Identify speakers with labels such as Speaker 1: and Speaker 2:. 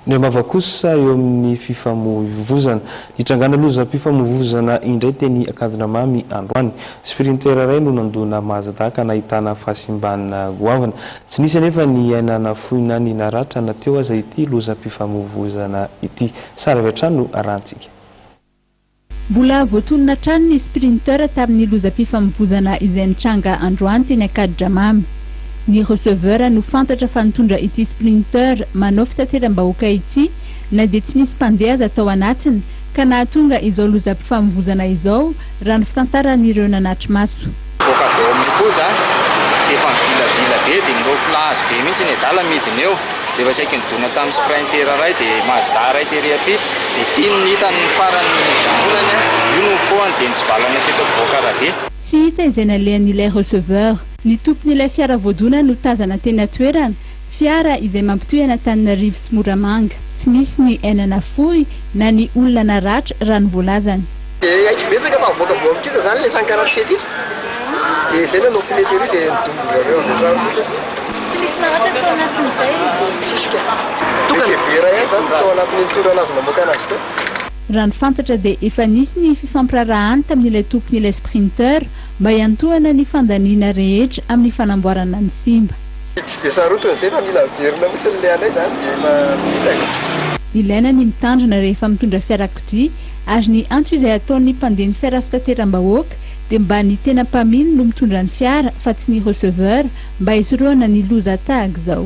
Speaker 1: Ny mavakosa eo amin'ny fifamoivoizana hitrangana lozam-pifamoivoizana indray teny Akadinamamy androany sprinter iray no nandona mahazataka nahitana fahasimbanana goavana tsy nisy anefa ny ainana foina ny naratra na teo aza ity lozam-pifamoivoizana ity sara vetrano arantsika.
Speaker 2: Mbola voatonona trano ny sprinter tamin'ny lozam-pifamoivoizana izay nitranga androany teny Akadinamamy. Ny receveur no fantatra fa nitondra ity sprinter manao fitateram-bahoaka ity na dia tsy nisy mpandeha tao anatiny ka nahatonga izao lozam-pifamoivoizana izao raha ny fitantaran'ireo nanatry maso.
Speaker 3: Voaka avy eo amin'ny koja dia efa mivilavila be dia mirofo lahazo be mihitsy ny adala midiny eo dia efa saika nidona tamin'ny sprinter iray dia Mazda iray tery apity dia tiany hitany farany janolana io no foany dia nitsivalana teto ampovoaka arabe.
Speaker 2: Tsy hita izay nalehan'ilay receveur. Ny tompon'ilay fiara voadona no tazana teny atoerana, fiara izay mampitohy Antananarivo sy Moramanga. Tsy misy ny ainana fohy na ny olona naratra raha ny voalazany.
Speaker 4: Betsaka mavoaka voamikisa zany le 147 ity. Dia izay no piletery dia nidombo zareo andrano fotsiny.
Speaker 2: Tsy misy naratra tao anatin'izay.
Speaker 4: Tsisy ka. Misy vera ihany zany tao anatin'ny torana azo mamoaka anazy tao.
Speaker 2: Raha ny fantatra dia efa nisy ny fifampirarahana tamin'ilay tompon'ilay sprinter mba hiantohana ny fandaniana rehetra amin'ny fanamboarana ny simba.
Speaker 4: Tsy dia saroton'izay fa mila verina fotsiny le anay zany dia mahitaka.
Speaker 2: Ilaina ny mitandrina rehefa mitondra fiarakodia ary ny antso izay ataon'ny mpandeha ny fiara fitateram-bahoaka dia mba ny tena mpamily no mitondra ny fiara fa tsy ny receveur mba hisorohana ny loza tahaka izao.